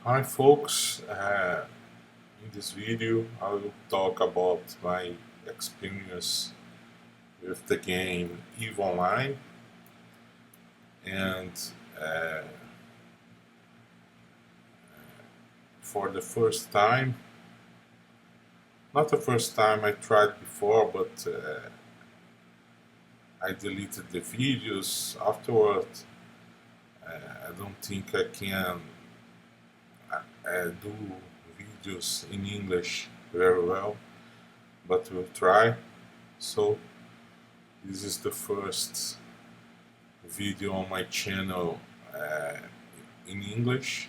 Hi folks, in this video I will talk about my experience with the game EVE Online, and uh, for the first time, not the first time I tried before, but I deleted the videos afterward. I don't think I can do videos in English very well, but we'll try. So this is the first video on my channel in English.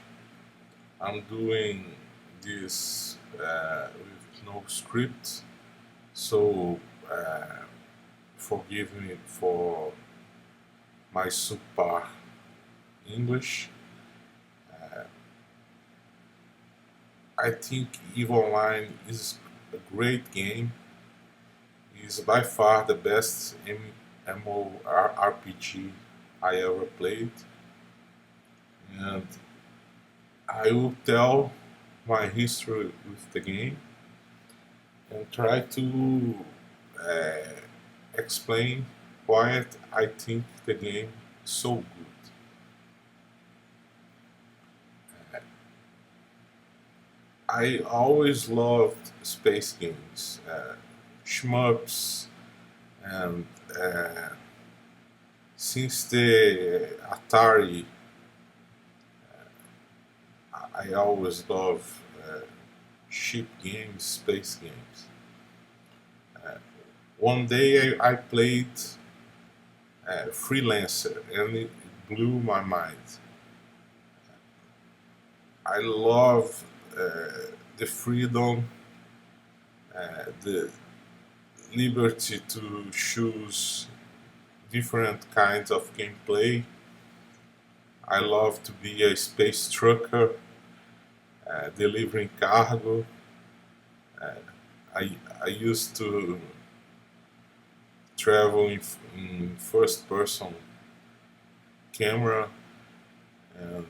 I'm doing this with no script, so forgive me for my subpar English. I think EVE Online is a great game. It is by far the best mmoRPG I ever played, and I will tell my history with the game and try to uh, explain why I think the game is so good. I always loved space games, shmups, and since the Atari, I always love ship games, space games. One day I played Freelancer and it blew my mind. I love the freedom, the liberty to choose different kinds of gameplay. I love to be a space trucker, delivering cargo. I used to travel in first person camera and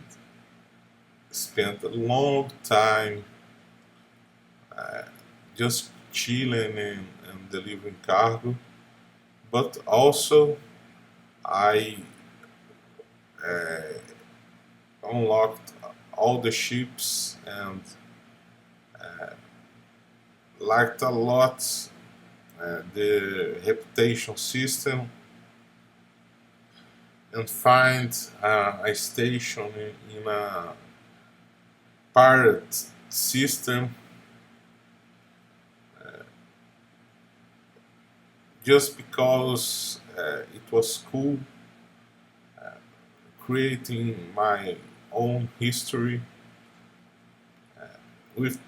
spent a long time just chilling and delivering cargo. But also I unlocked all the ships and liked a lot the reputation system, and find a station in a pirate system just because it was cool, creating my own history with.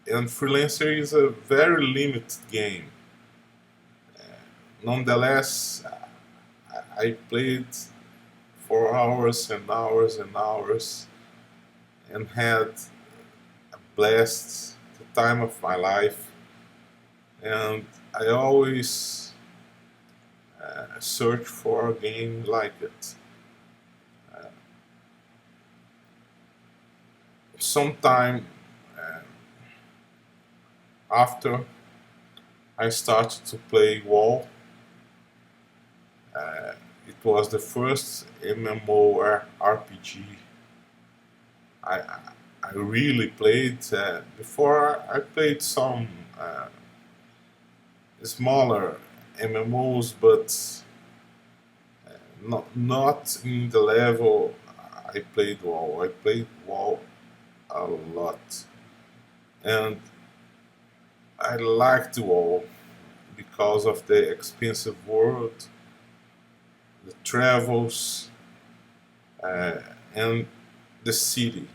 And Freelancer is a very limited game. Nonetheless, I played for hours and hours and hours and had a blast, the time of my life. And I always search for a game like it. Sometime after I started to play WoW, it was the first mmoRPG I, I really played. Before I played some smaller MMOs, but not in the level I played WoW. I played WoW a lot, and I liked WoW because of the expensive world, the travels, uh, and the city.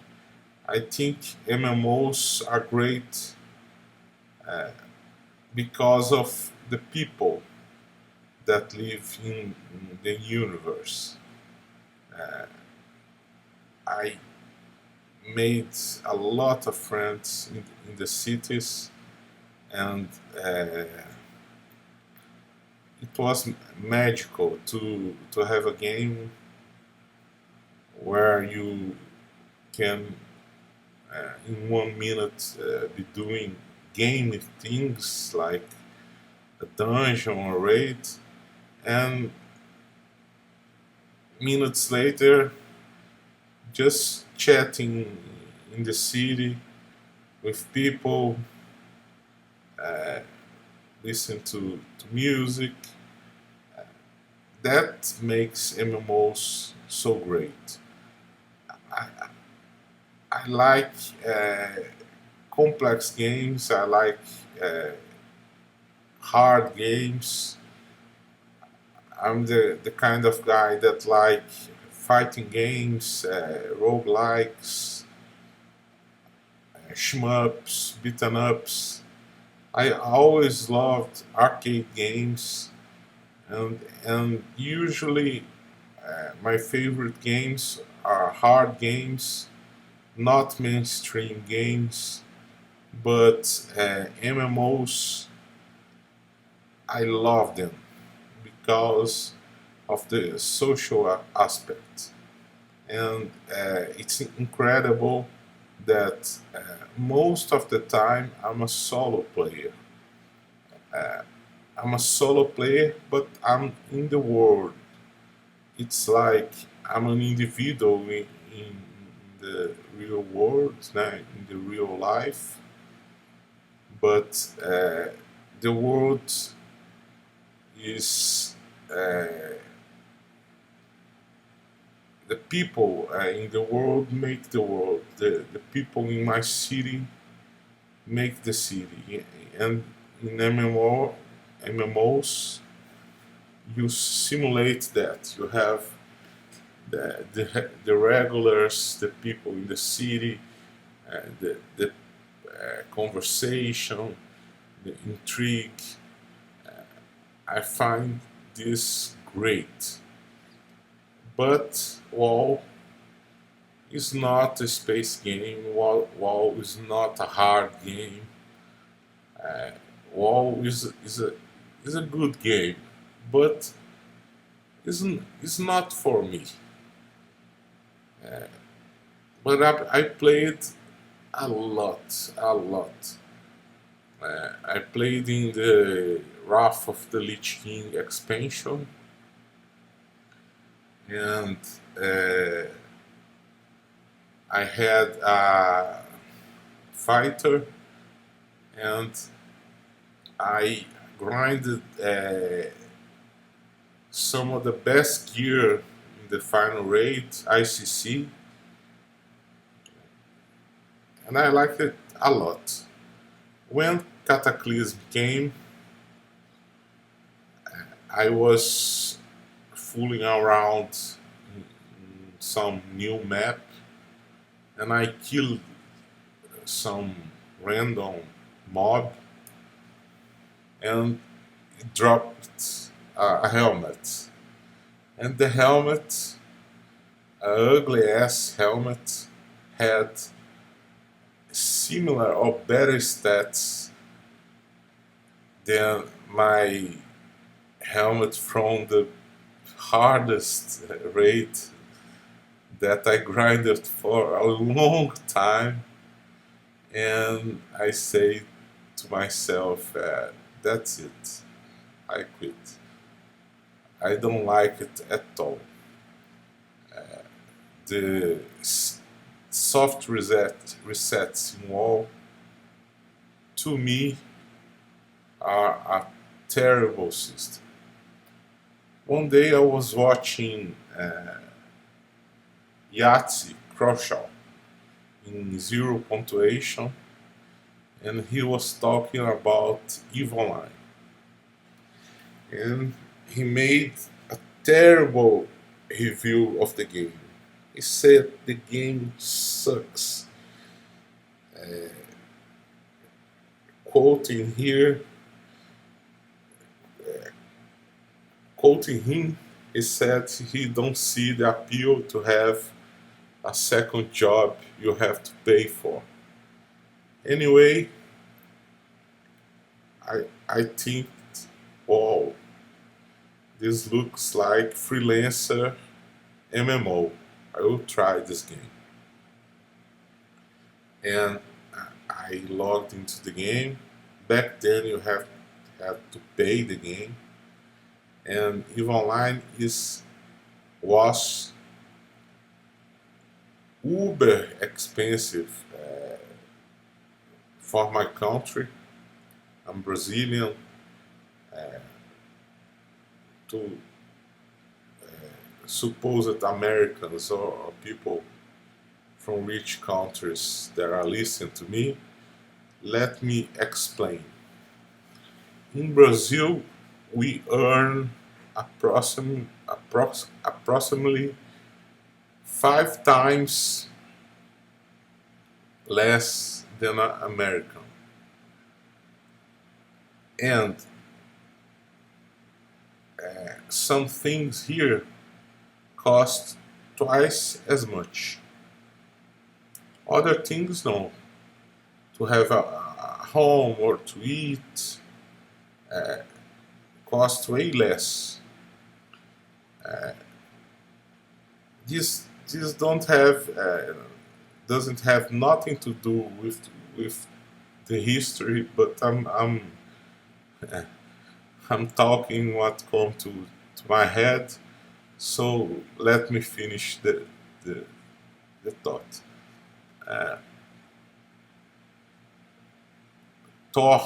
I think MMOs are great because of the people that live in the universe. I made a lot of friends in the cities, and it was magical to have a game where you can in 1 minute be doing game things like a dungeon or raid, and minutes later just chatting in the city with people, uh, listen to music. That makes MMOs so great. I, I like complex games. I like uh, hard games. I'm the kind of guy that like fighting games, roguelikes, shmups, beaten ups. I always loved arcade games, and usually my favorite games are hard games, not mainstream games, but MMOs. I love them because of the social aspect, and it's incredible that most of the time I'm a solo player. Uh, I'm a solo player, but I'm in the world. It's like I'm an individual in the real world, in the real life, but the world is the people in the world make the world. The people in my city make the city, and in MMOs, you simulate that. You have the regulars, the people in the city, the conversation, the intrigue. I find this great. But WoW is not a space game. WoW is not a hard game. Uh, WoW is a good game, but is not for me. Uh, but I played a lot, a lot. I played in the Wrath of the Lich King expansion, and uh, I had a fighter, and I grinded some of the best gear in the final raid, ICC, and I liked it a lot. When Cataclysm came, I was fooling around in some new map, and I killed some random mob, and it dropped a helmet. And the helmet, a ugly ass helmet, had similar or better stats than my helmet from the hardest raid that I grinded for a long time. And I say to myself, that's it, I quit. I don't like it at all. The soft resets in WoW, to me, are a terrible system. One day I was watching Yahtzee Crucial in zero punctuation, and he was talking about EVE Online. And he made a terrible review of the game. He said the game sucks. Quoting here, quoting him, he said he don't see the appeal to have a second job you have to pay for. Anyway, I think, wow, this looks like freelancer MMO. I will try this game. and I logged into the game. Back then, you have to pay the game, and EVE Online is was uber expensive for my country. I'm Brazilian. To supposed Americans or people from rich countries that are listening to me, let me explain. In Brazil, we earn approximately 5 times less than an American. And some things here cost twice as much. Other things no. To have a home or to eat costs way less. This don't have doesn't have nothing to do with the history, but I'm talking what come to my head. So let me finish the, the thought. Uh, Thor,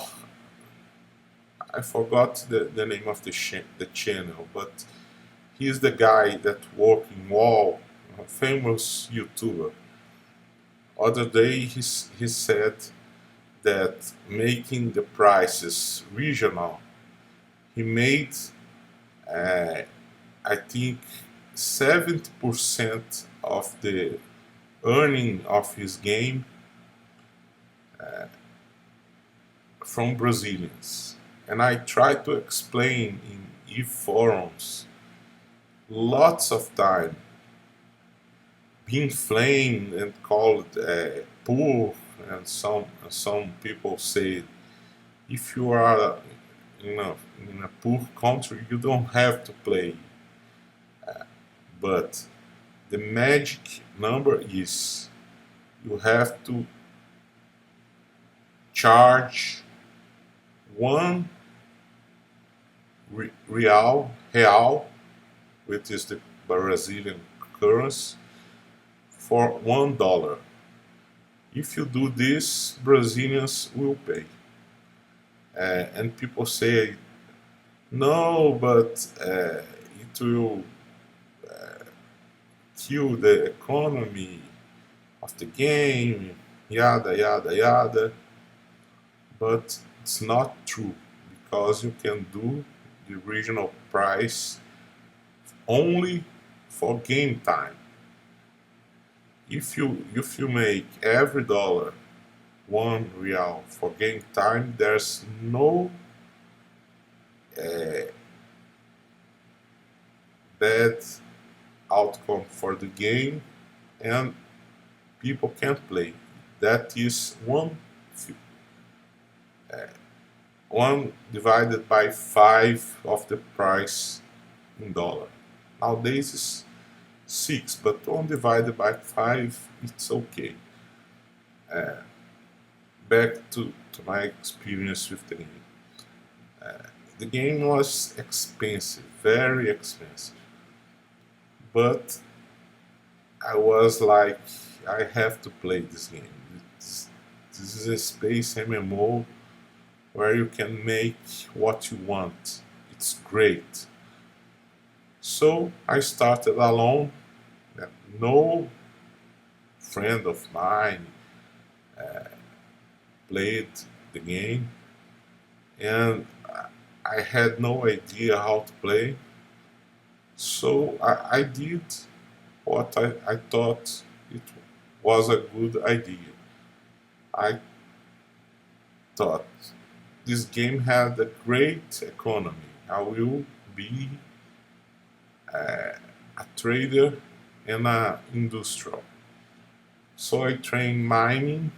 I forgot the name of the channel, but he's the guy that work in Wall, a famous YouTuber. Other day he said that making the prices regional, he made uh, I think 70% of the earning of his game from Brazilians. And I tried to explain in EVE forums lots of time, being flamed and called poor, and some people say if you are in a poor country you don't have to play, but the magic number is you have to charge 1 real, which is the Brazilian currency, for $1. If you do this, Brazilians will pay. And people say, no, but it will kill the economy of the game, yada, yada, yada. But it's not true because you can do the original price only for game time. If you make every dollar 1 real for game time, there's no bad outcome for the game, and people can play. That is one divided by 5 of the price in dollar. Nowadays is 6, but 1 divided by 5, it's okay. Back to my experience with the game. The game was expensive, very expensive. But I was like, I have to play this game. This is a space MMO where you can make what you want. It's great. So I started alone. No friend of mine played the game, and I had no idea how to play. So I did what I thought it was a good idea. I thought this game had a great economy. I will be a trader and a industrial. So I train mining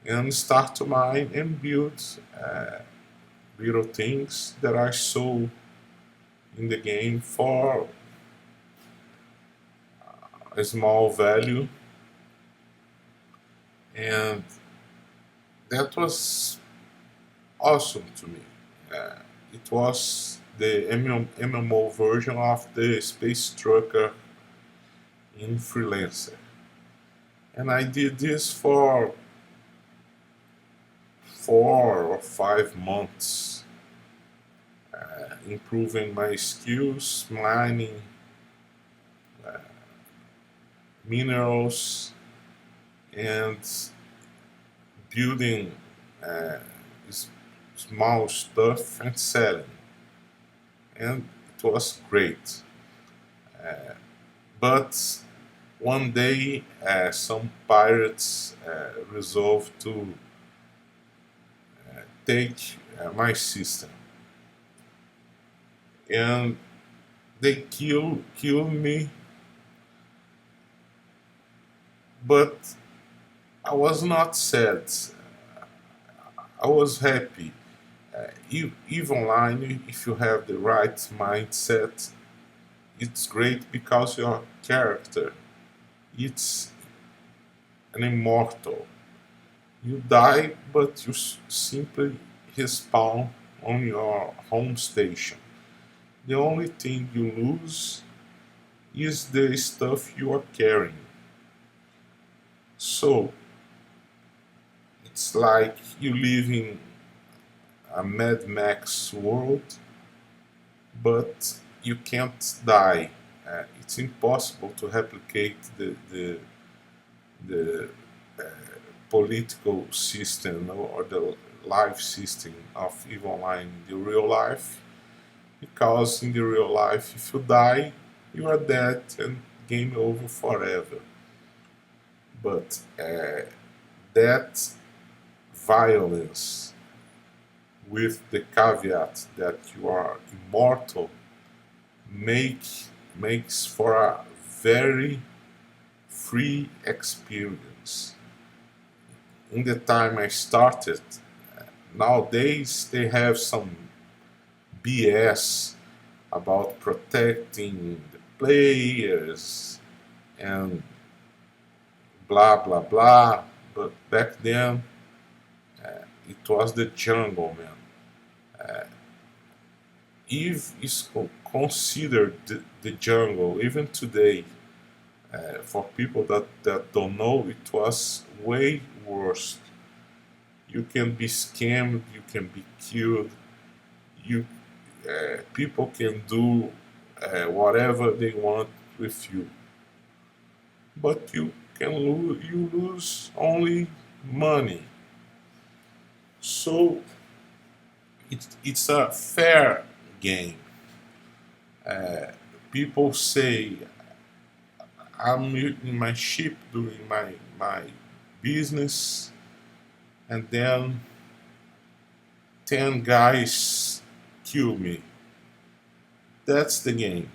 and start to mine and build little things that I sold in the game for a small value, and that was awesome to me. Uh, it was the MMO version of the Space Trucker in Freelancer. And I did this for 4 or 5 months, improving my skills, mining minerals, and building uh, small stuff and selling. And it was great. But one day, some pirates resolved to take my system, and they killed me. But I was not sad. I was happy. Eve Online, if you have the right mindset, it's great because your character, it's an immortal. You die, but you simply respawn on your home station. The only thing you lose is the stuff you are carrying. So it's like you live in a Mad Max world, but you can't die. It's impossible to replicate the political system or the life system of EVE Online in the real life, because in the real life, if you die, you are dead and game over forever. But that violence, with the caveat that you are immortal, make makes for a very free experience. In the time I started, nowadays they have some BS about protecting the players and blah blah blah. But back then, it was the jungle, man. Eve is considered the jungle even today. For people that don't know, it was way worse. You can be scammed, you can be killed, you people can do whatever they want with you, but you lose only money. So it's a fair game. People say I'm in my ship doing my business, and then 10 guys kill me. That's the game.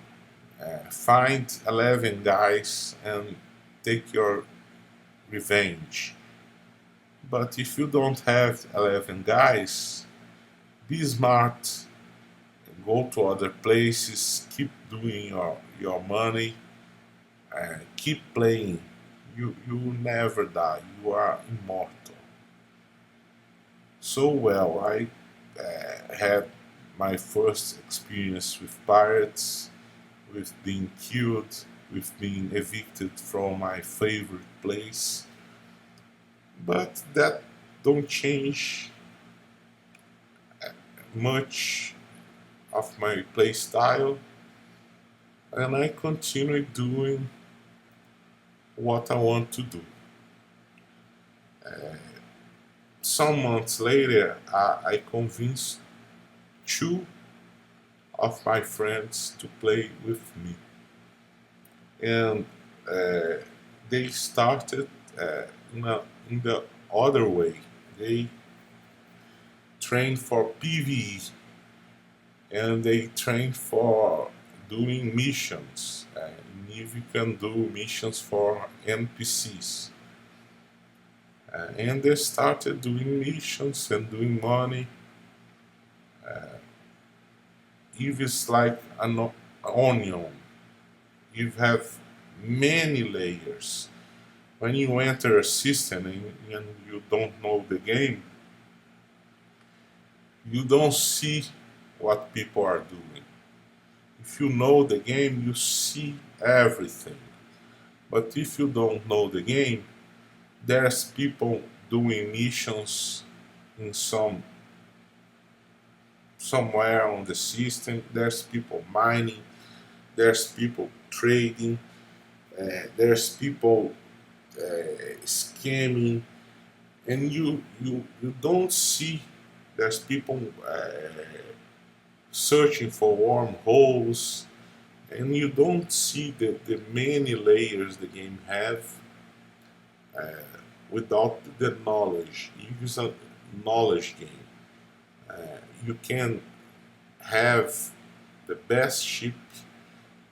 Find 11 guys and take your revenge. But if you don't have 11 guys, be smart, go to other places, keep doing your money, keep playing. You will never die. You are immortal. So well, I had my first experience with pirates, with being killed, with being evicted from my favorite place. But that don't change much of my play style, and I continue doing what I want to do. Some months later, I convinced two of my friends to play with me, and uh, they started in the other way. They trained for PvE, and they trained for doing missions. And if you can do missions for NPCs. And they started doing missions and doing money. Eve is like an onion. You have many layers. When you enter a system and you don't know the game, you don't see what people are doing. If you know the game, you see everything. But if you don't know the game, there's people doing missions in somewhere on the system. There's people mining. There's people trading. There's people scamming, and you don't see. There's people searching for wormholes, and you don't see the many layers the game have without the knowledge. It is a knowledge game. You can have the best ship,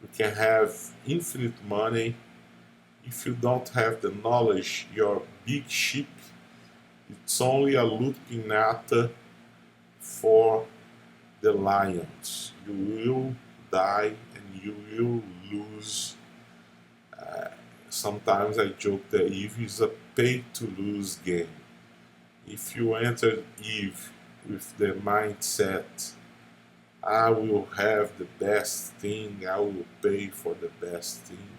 you can have infinite money. If you don't have the knowledge, your big ship, it's only a loot pinata for the lions. You will die and you will lose. Sometimes I joke that Eve is a pay to lose game. If you enter Eve with the mindset, I will have the best thing, I will pay for the best thing,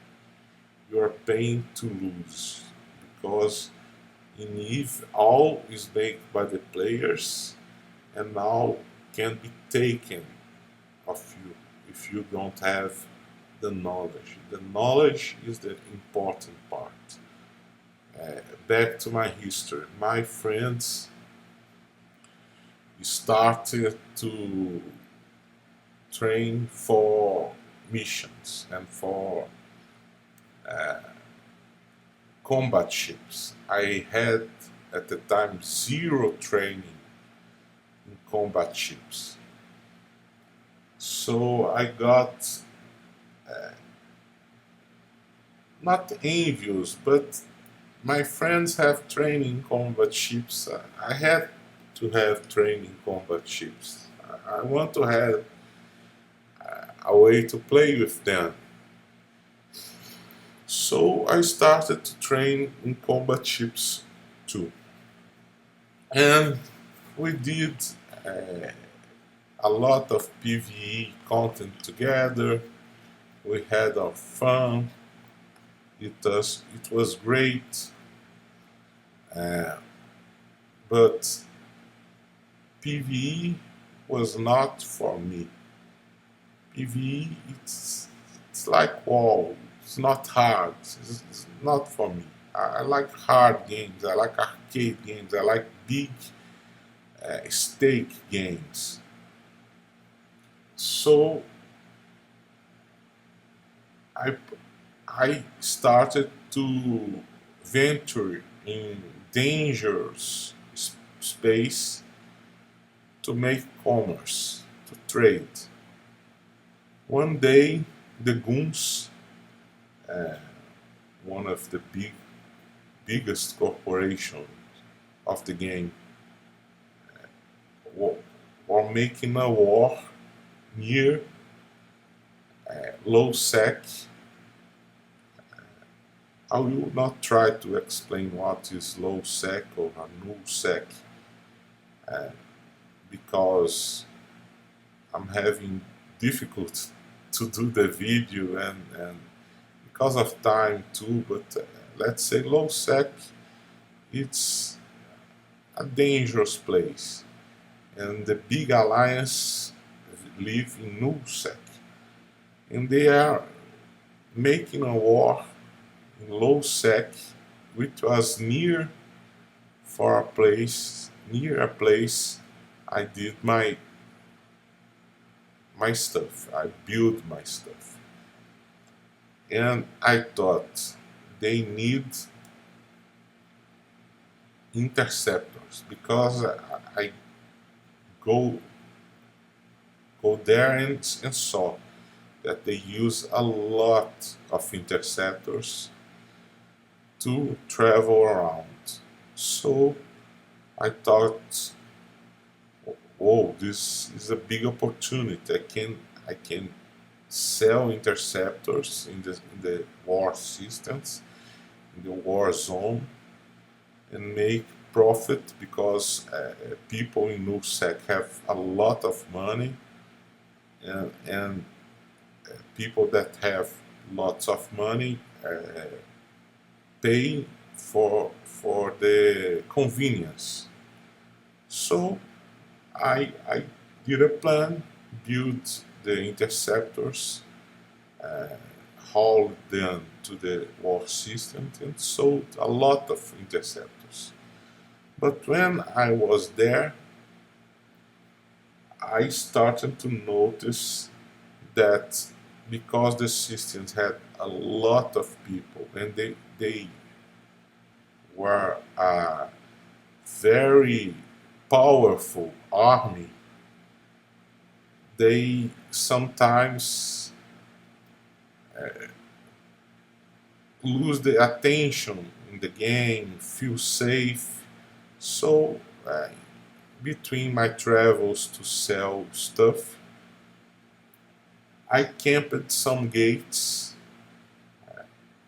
you are paying to lose. Because in Eve, all is made by the players and all can be taken of you if you don't have the knowledge. The knowledge is the important part. Back to my history. My friends started to train for missions and for combat ships. I had at the time zero training in combat ships. So I got not envious, but my friends have training in combat ships. I had to have training in combat ships. I want to have a way to play with them. So I started to train in combat ships too. And we did a lot of PvE content together. We had our fun. It was great. Uh, but PvE was not for me. PvE, it's like WoW. It's not hard. It's not for me. I like hard games. I like arcade games. I like big stake games. So I I started to venture in dangerous space to make commerce, to trade. One day, the goons, uh, one of the biggest corporations of the game, were, were making a war near low sec. I will not try to explain what is low sec or a null sec because I'm having difficult to do the video and because of time too. But let's say low sec, it's a dangerous place, and the big alliance live in null sec, and they are making a war in low sec, which was near a place I did my stuff. I built my stuff, and I thought they need interceptors because I go there and saw that they use a lot of interceptors to travel around. So I thought, oh, this is a big opportunity. I can sell interceptors in the war systems, in the war zone, and make profit because people in NuSec have a lot of money, and people that have lots of money pay for the convenience. So I did a plan, built the interceptors, hauled them to the war system, and sold a lot of interceptors. But when I was there, I started to notice that because the systems had a lot of people and they were a very powerful army, they sometimes lose the attention in the game, feel safe. So, between my travels to sell stuff, I camped some gates.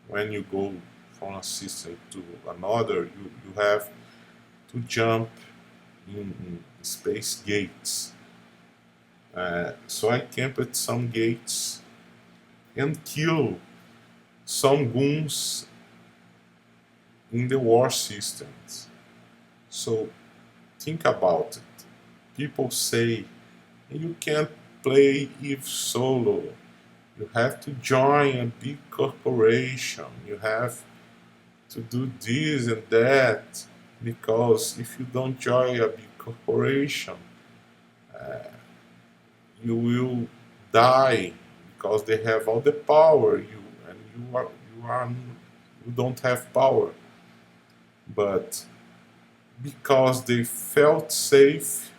When you go from a system to another, you have to jump in space gates. So I camped some gates and kill some goons in the war systems. So think about it. People say you can't play EVE solo. You have to join a big corporation. You have to do this and that because if you don't join a big corporation, you will die because they have all the power. You don't have power. But because they felt safe,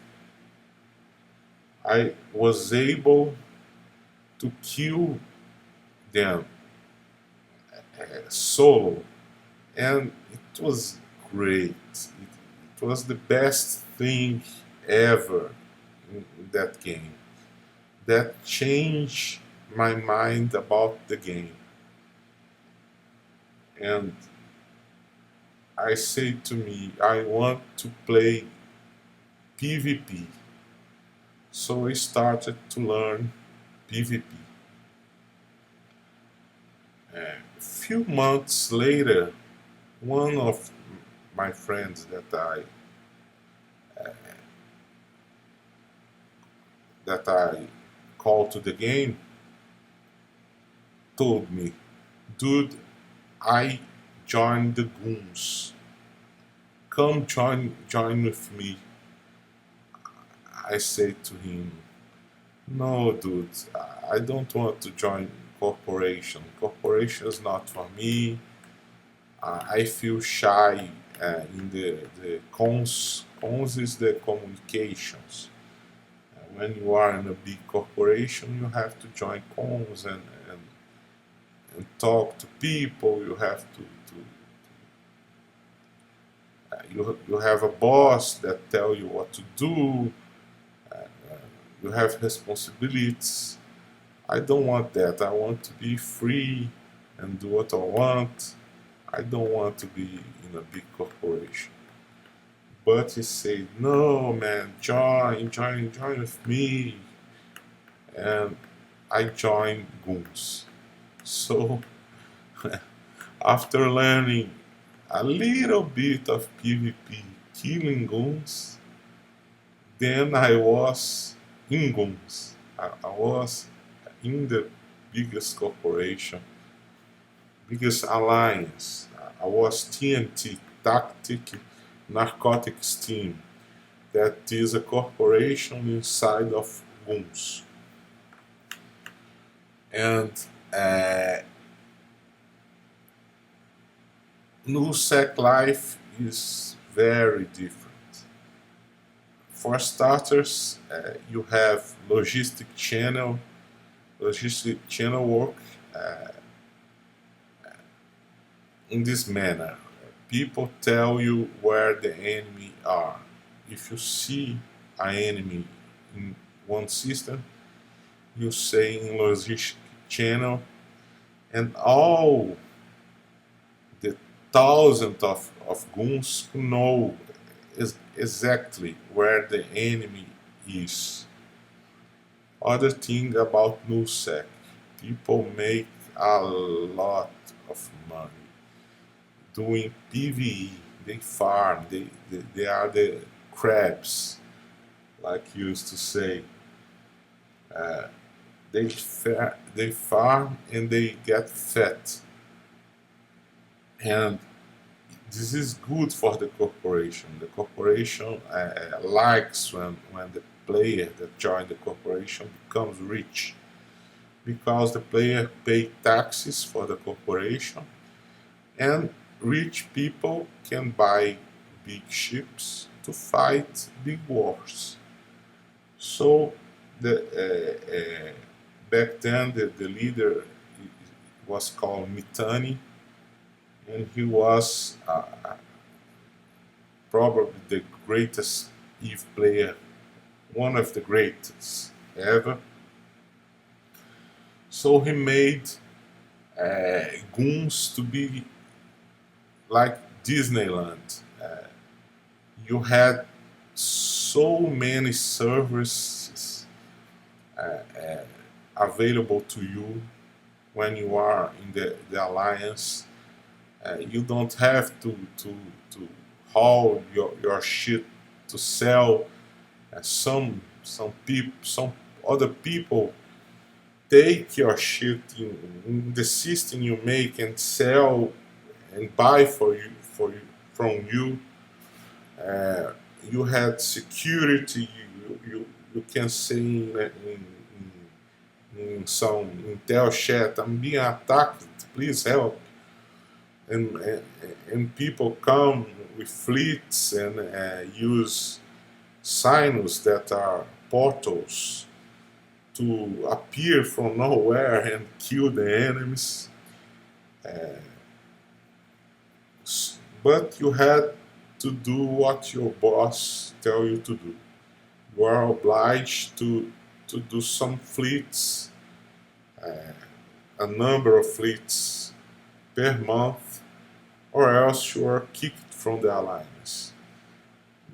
I was able to kill them solo, and it was great. It was the best thing ever in that game. That changed my mind about the game. And I say to me, I want to play PvP. So I started to learn PvP. A few months later, one of my friends that I called to the game told me, "Dude, I joined the goons. Come join with me." I said to him, "No, dude, I don't want to join corporation. Corporation is not for me. I feel shy in the cons. Cons is the communications. When you are in a big corporation, you have to join cons and talk to people. You have to you have a boss that tell you what to do. You have responsibilities. I don't want that. I want to be free and do what I want. I don't want to be in a big corporation." But he said, "No, man, join with me." And I joined goons. So after learning a little bit of PvP, killing goons, then I was in goons. I was in the biggest corporation, biggest alliance. I was TNT, Tactic Narcotics Team. That is a corporation inside of goons. And NuSec life is very different. For starters, you have logistic channel work in this manner. People tell you where the enemy are. If you see an enemy in one system, you say in logistic channel, and all the thousands of goons know exactly where the enemy is. Other thing about NuSec, people make a lot of money doing PvE. They farm. They are the crabs, like you used to say. Uh, they farm and they get fat, and this is good for the corporation. The corporation likes when the player that joined the corporation becomes rich because the player pay taxes for the corporation, and rich people can buy big ships to fight big wars. So the back then the leader was called Mitani, and he was probably the greatest Eve player, one of the greatest ever. So he made goons to be like Disneyland. You had so many services available to you when you are in the alliance. You don't have to haul your shit to sell. Some other people take your shit in the system you make and sell and buy from you. Uh, you had security. You can say in some Intel chat, I'm being attacked. Please help. And people come with fleets and use signals that are portals to appear from nowhere and kill the enemies. Uh, but you had to do what your boss tell you to do. You are obliged to do some fleets, a number of fleets per month, or else you are kicked from the alliance.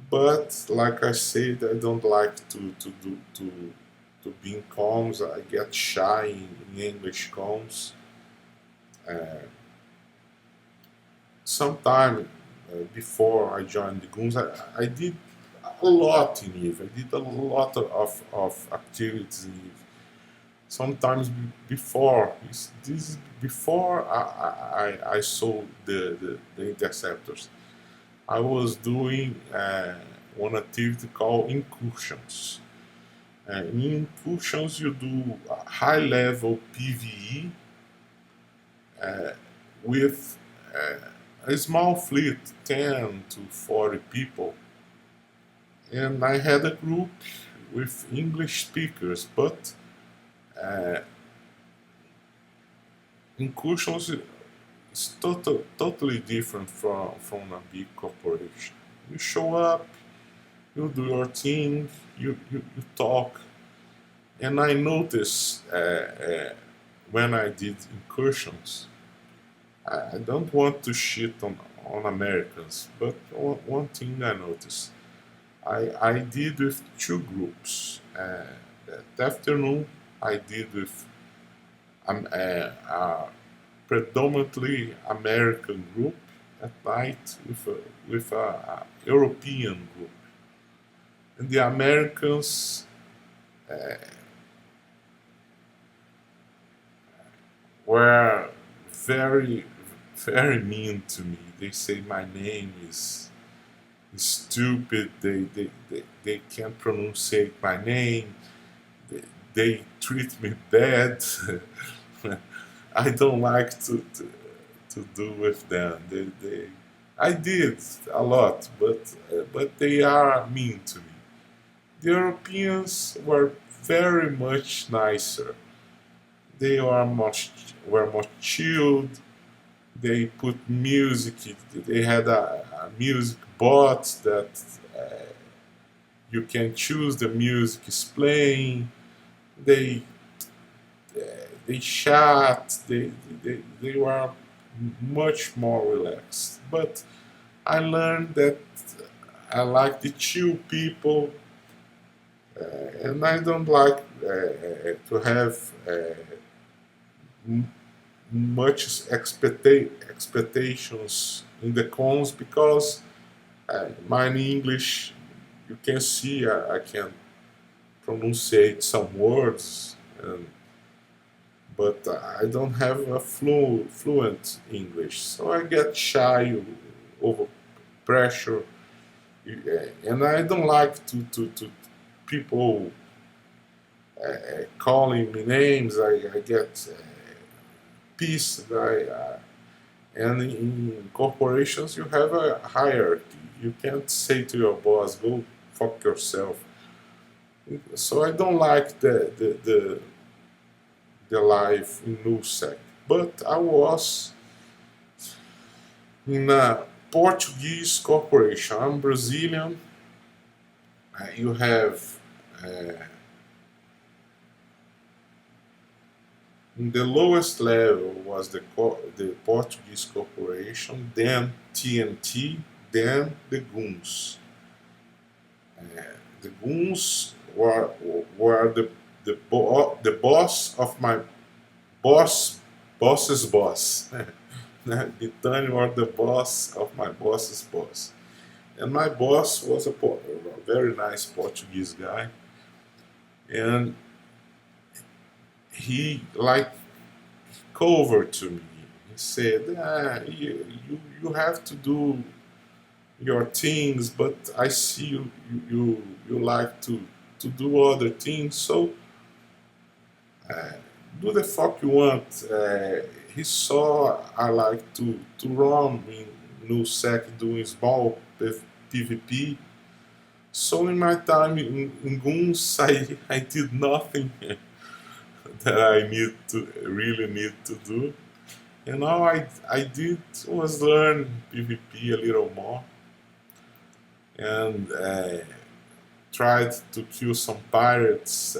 But like I said, I don't like to be in comms. I get shy in English comms. Uh, Sometime before I joined the Goons, I did a lot in Eve. I did a lot of activities in Eve. Sometimes before this is before I sold the interceptors. I was doing one activity called incursions. In incursions, you do high level PVE with a small fleet, 10 to 40 people. And I had a group with English speakers, but incursions is totally different from a big corporation. You show up, you do your thing, you talk. And I noticed when I did incursions, I don't want to shit on Americans, but one thing I noticed, I did with two groups. That afternoon, I did with a predominantly American group. At night, with a European group. And the Americans were very, very mean to me. They say my name is stupid. They can't pronounce my name. They treat me bad. I don't like to do with them. I did a lot, but they are mean to me. The Europeans were very much nicer. They were much chilled. They put music. They had a music bot that you can choose the music is playing. They they chat, they were much more relaxed. But I learned that I like the chill people, and I don't like to have m- much expectations in the cons because my English, you can see I can pronunciate some words, but I don't have a fluent English, so I get shy over pressure, and I don't like to people calling me names. I get pissed. And in corporations, you have a hierarchy. You can't say to your boss, "Go fuck yourself." So I don't like the life in Nusec. But I was in a Portuguese corporation. I'm Brazilian. You have in the lowest level was the Portuguese corporation, then TNT, then the goons. The goons were the boss of my boss's boss. Bitani was the boss of my boss's boss. And my boss was a very nice Portuguese guy. And he like covered to me. He said, you have to do your things, but I see you like to do other things, so do the fuck you want. He saw I like to roam in NuSec doing small PvP. So in my time in Goons, I did nothing that I really need to do. And all I did was learn PvP a little more and tried to kill some pirates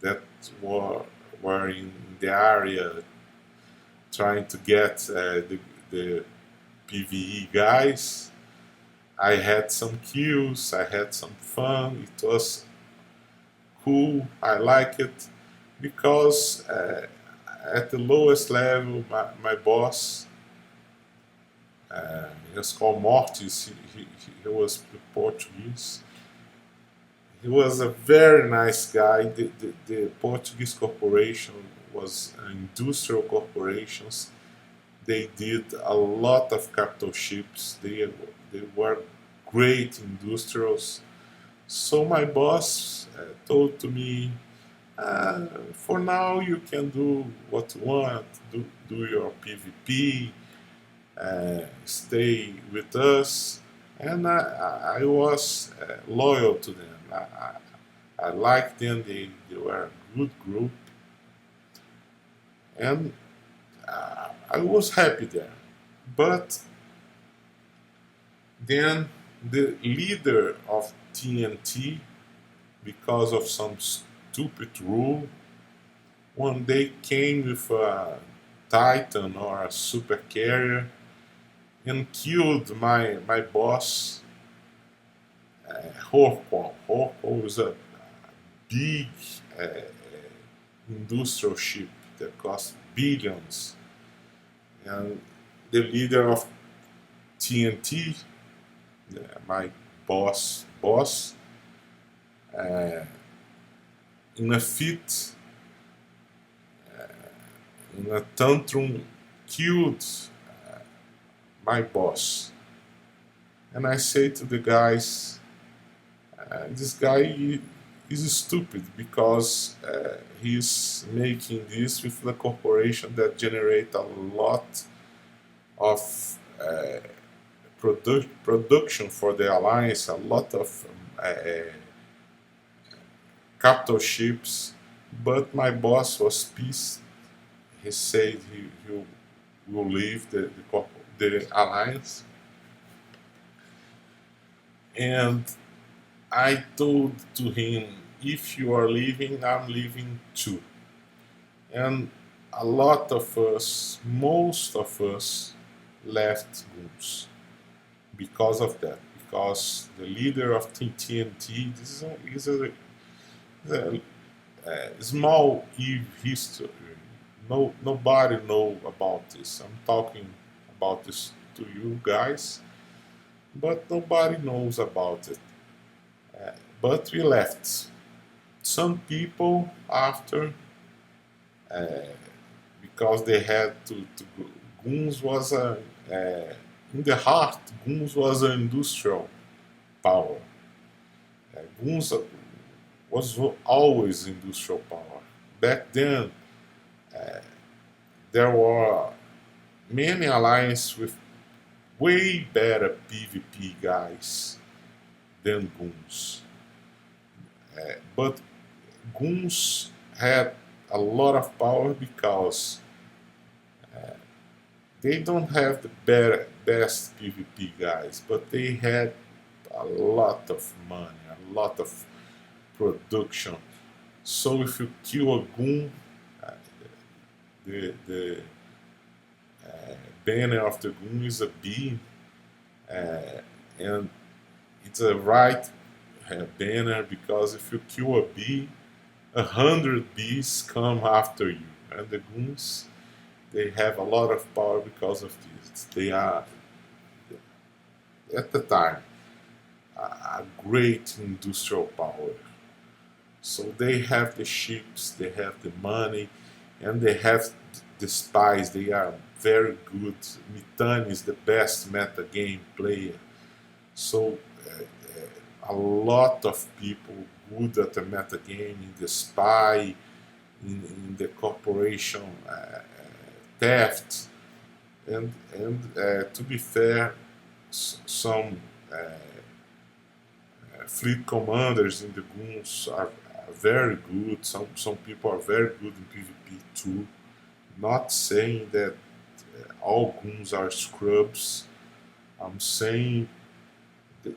that were, were in the area trying to get the PvE guys. I had some kills, I had some fun, it was cool, I like it because at the lowest level, my boss, he was called Mortis, he was Portuguese. He was a very nice guy. The Portuguese corporation was industrial corporations. They did a lot of capital ships. They were great industrials. So my boss told to me, for now you can do what you want, do your PvP, stay with us. And I was loyal to them. I liked them, they were a good group, and I was happy there. But then the leader of TNT, because of some stupid rule, one day came with a Titan or a super carrier and killed my boss, Horko. Horko is a big uh, industrial ship that cost billions. And the leader of TNT, my boss, uh, in a fit, in a tantrum, killed my boss. And I say to the guys, this guy is stupid because he's making this with the corporation that generate a lot of production for the alliance, a lot of capital ships. But my boss was pissed. He said he will leave the alliance, and I told to him, if you are leaving, I'm leaving too. and a lot of us, most of us, left Goons because of that. Because the leader of TNT, this is a small Eve history. Nobody know about this. I'm talking about this to you guys, but nobody knows about it. Uh, but we left. Some people after, uh, because they had to go. Goons was in the heart. Goons was an industrial power. Goons was always industrial power. Back then, there were many alliances with way better PvP guys than Goons. But Goons had a lot of power because they don't have the best PvP guys, but they had a lot of money, a lot of production. So if you kill a Goon, uh, the banner of the Goon is a bee, uh, and it's a right banner because if you kill a bee, 100 bees come after you, and the Goons they have a lot of power because of this. They are at the time a great industrial power. So they have the ships, they have the money, and they have the spies. They are very good. Mitan is the best meta game player. So a lot of people good at the meta game in the spy, in the corporation theft, and to be fair, some fleet commanders in the Goons are very good. Some people are very good in PvP too. Not saying that all Goons are scrubs. I'm saying that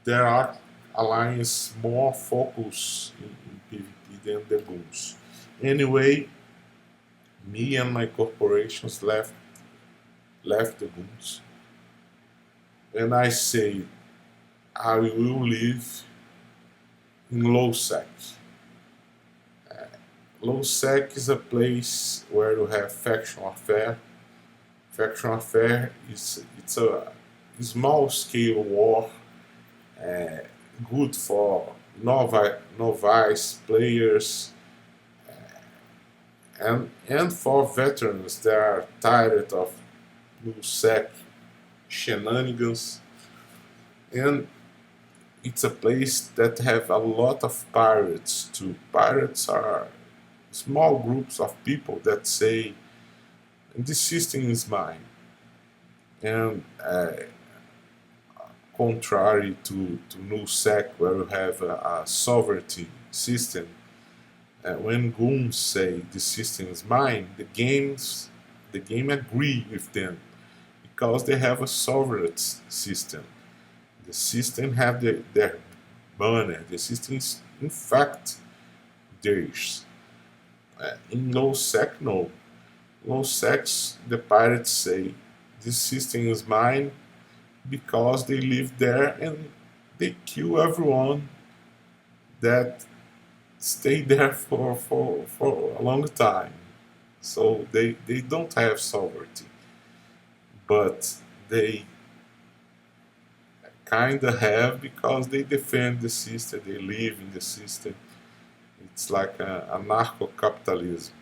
there are alliance more focus in PvP than the Goons. Anyway, me and my corporations left the Goons, and I say I will live in low sec. Low sec is a place where you have faction warfare. Faction warfare is it's a small scale war, uh, good for novice players and for veterans that are tired of low sec shenanigans. And it's a place that have a lot of pirates too. Pirates are small groups of people that say this system is mine, and contrary to NuSec where you have a sovereignty system, when goons say the system is mine, the game agree with them because they have a sovereign system. The system have their banner. The system is in fact theirs. In low sec, no. Low secs, the pirates say this system is mine because they live there and they kill everyone that stay there for a long time. So they don't have sovereignty, but they kind of have because they defend the system, they live in the system. It's like anarcho-capitalism,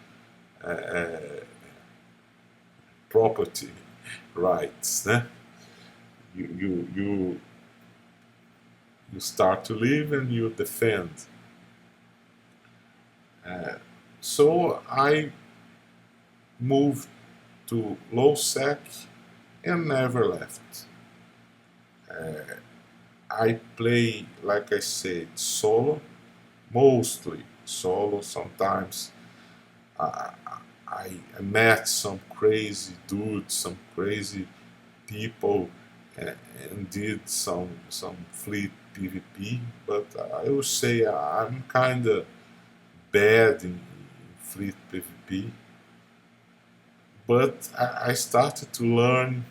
property rights. Né? You start to live and you defend. So I moved to low sec and never left. I play, like I said, solo, mostly solo. Sometimes I, I met some crazy dudes, some crazy people, and did some fleet PvP. But I would say I'm kind of bad in fleet PvP. But I started to learn,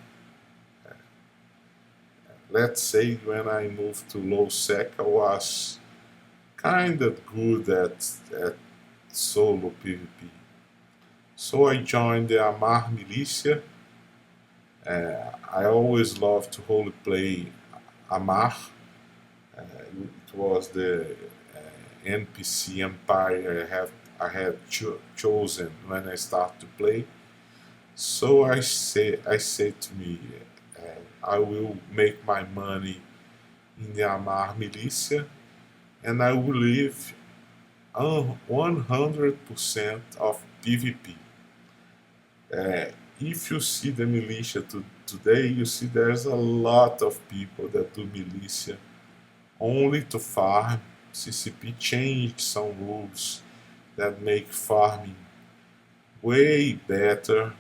let's say when I moved to low sec, I was kind of good at solo PvP. So I joined the mmoRPG militia. I always loved to role play mmoRPG. It was the NPC empire I had chosen when I started to play. So I say to me, I will make my money in the mmoRPG militia, and I will live 100% of PvP. If you see the militia today, you see there's a lot of people that do militia only to farm. CCP changed some rules that make farming way better.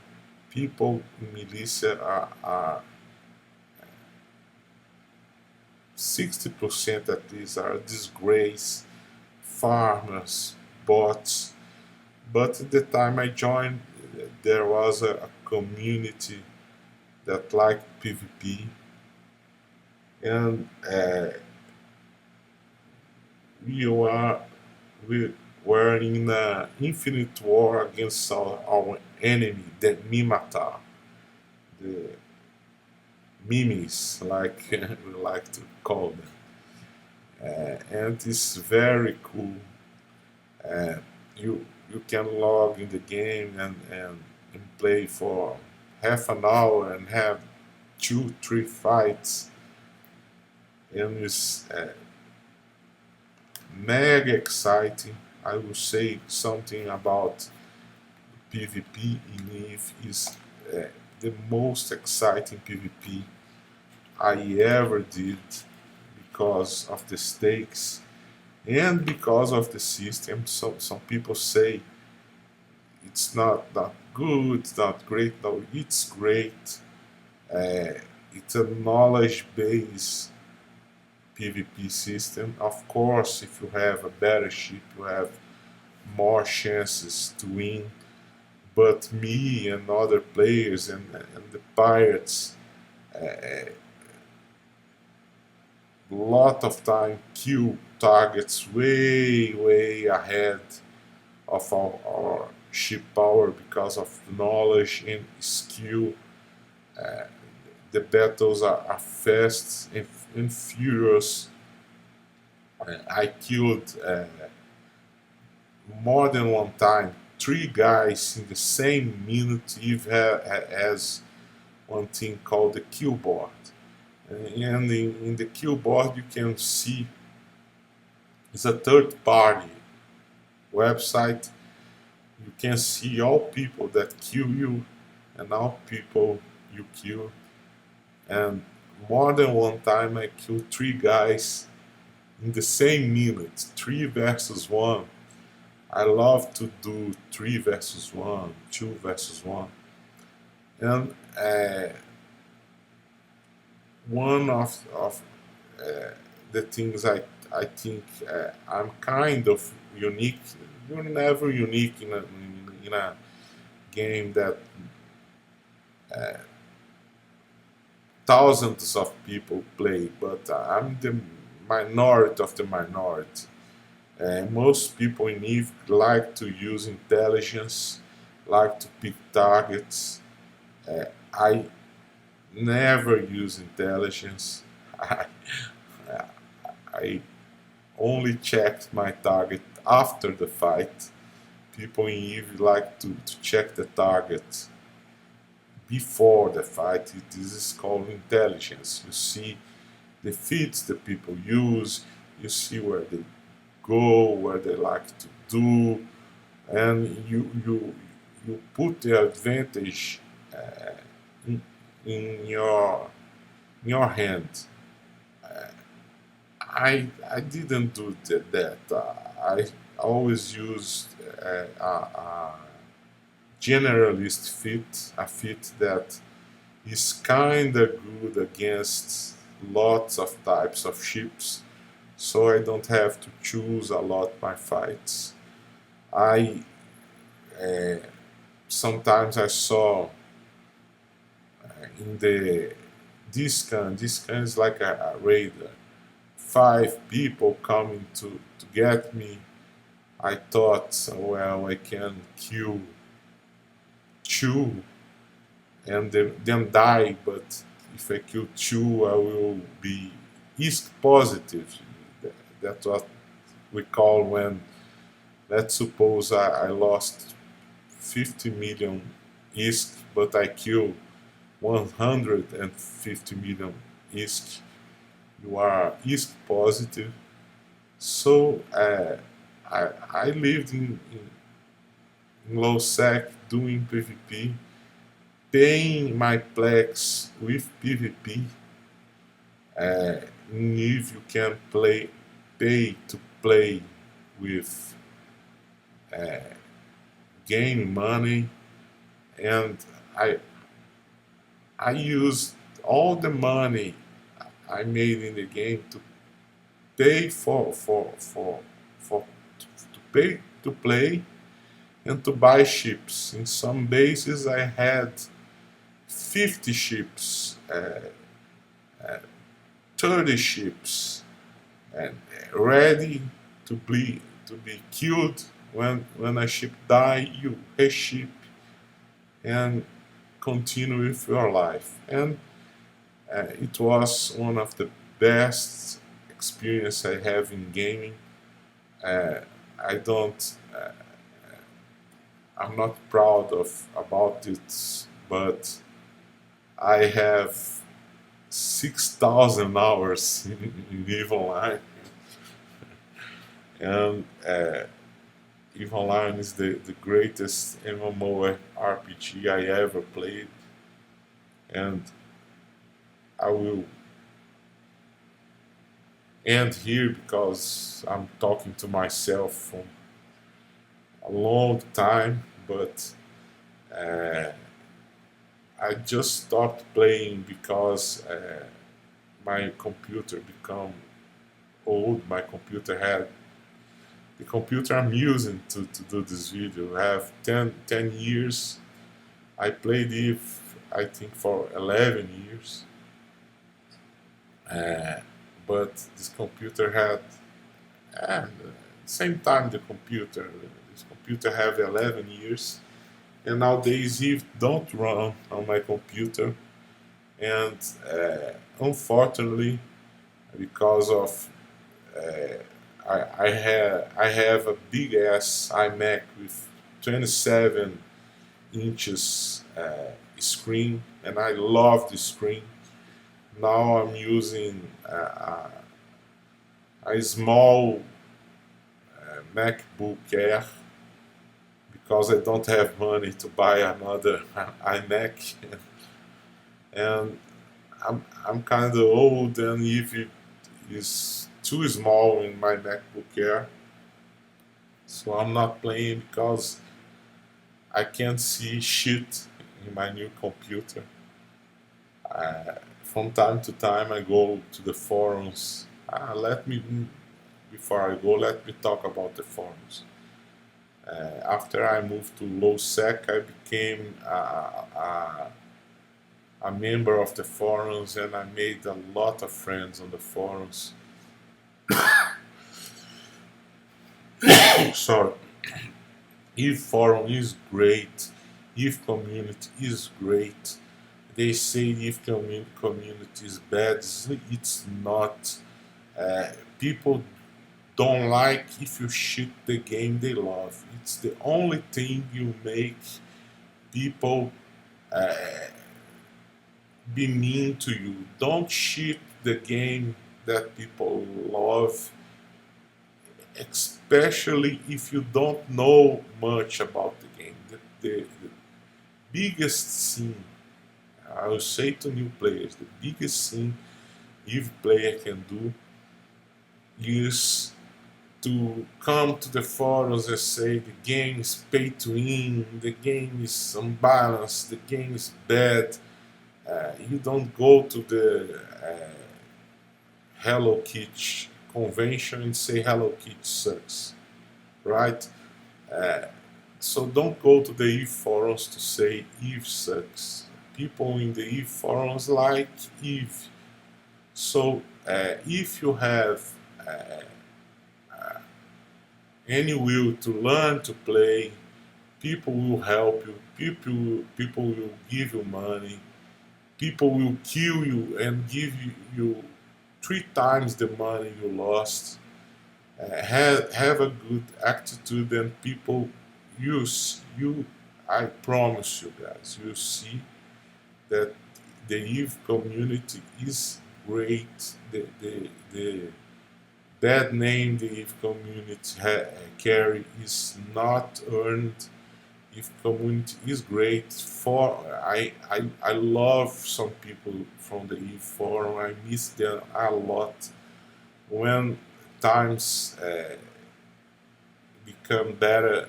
People in militia are 60% at least are a disgrace, farmers, bots. But at the time I joined, there was a community that liked PvP, and we were we were in an infinite war against our enemy, the Mimata, the Mimis, like we like to call them. And it's very cool. Uh, you can log in the game and play for half an hour and have 2 3 fights, and it's mega exciting. I will say something about PvP in EVE is the most exciting PvP I ever did because of the stakes and because of the system. So some people say it's not good, it's not great. No, it's great. It's a knowledge based PvP system. Of course, if you have a better ship, you have more chances to win. But me and other players and the pirates, a lot of time kill targets way ahead of our ship power because of knowledge and skill. Uh, the battles are fast and furious. I killed more than one time 3 guys in the same minute. Eve has one thing called the kill board, and in the kill board you can see it's a third party website. You can see all people that kill you and all people you kill. And more than one time I killed 3 guys in the same minute, 3 versus 1. I love to do 3 versus 1, 2 versus 1. And one of the things I think I'm kind of unique. You're never unique in a game that thousands of people play, but I'm the minority of the minority. Most people in EVE like to use intelligence, like to pick targets. I never use intelligence. I, I only checked my target after the fight. People in EVE like to check the target before the fight. This is called intelligence. You see the feats the people use, you see where they go, where they like to do, and you put the advantage in, in your hand. I didn't do that. I always used a generalist fit, a fit that is kinda good against lots of types of ships, so I don't have to choose a lot my fights. I uh, sometimes I saw in the this can is like a raid, 5 people coming to get me. I thought, well, I can kill two and them die, but if I kill two, I will be ISK positive. That's what we call when, let's suppose I lost 50 million ISK, but I kill 150 million ISK. You are ISK positive. So I lived in low sec doing PvP, paying my plex with PvP. If you can pay to play with gain money, and I I used all the money I made in the game to pay for to pay to play and to buy ships. In some bases, I had 50 ships, 30 ships, and ready to be killed. When a ship die, you reship and continue with your life. And it was one of the best experience I have in gaming. Uh, I don't. I'm not proud of about it, but I have 6,000 hours in EVE Online, and EVE Online is the greatest mmoRPG I ever played, and I will end here because I'm talking to myself for a long time, but uh, I just stopped playing because my computer become old. My computer had the computer I'm using to do this video have 10 years. I played it, I think, for 11 years. Uh, but this computer had, same time this computer have 11 years. And nowadays it don't run on my computer. And unfortunately, because of I have a big ass iMac with 27 inches screen, and I love the screen. Now I'm using a small MacBook Air because I don't have money to buy another iMac, and I'm kind of old, and if it is too small in my MacBook Air, so I'm not playing because I can't see shit in my new computer. From time to time, I go to the forums. Before I go, let me talk about the forums. After I moved to low sec, I became a member of the forums, and I made a lot of friends on the forums. Sorry. If forum is great, if community is great. They say if community is bad, it's not. People don't like if you shit the game they love. It's the only thing you make people be mean to you. Don't shit the game that people love, especially if you don't know much about the game. The biggest sin, I will say to new players, the biggest sin every player can do is to come to the forums and say the game is pay to win, the game is unbalanced, the game is bad. You don't go to the Hello Kitty convention and say Hello Kitty sucks, right? So don't go to the Eve forums to say Eve sucks. People in the Eve forums like Eve. So if you have uh, any will to learn to play, people will help you. People will give you money. People will kill you and give you 3 times the money you lost. Have a good attitude, and people use you. I promise you guys, you see that the Eve community is great. The bad name the Eve community carry is not earned. Eve community is great. I love some people from the Eve forum. I miss them a lot. When times become better,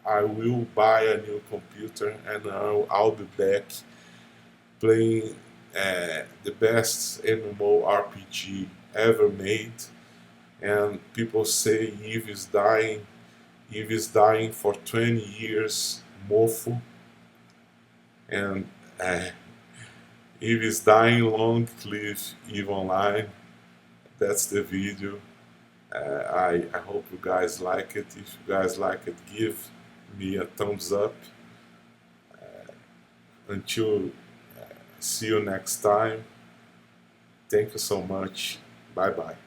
I will buy a new computer and I'll be back playing the best mmoRPG ever made. And people say Eve is dying. Eve is dying for 20 years, mofo. And Eve is dying, long live Eve Online. That's the video. I hope you guys like it. If you guys like it, give me a thumbs up. Until see you next time. Thank you so much. Bye bye.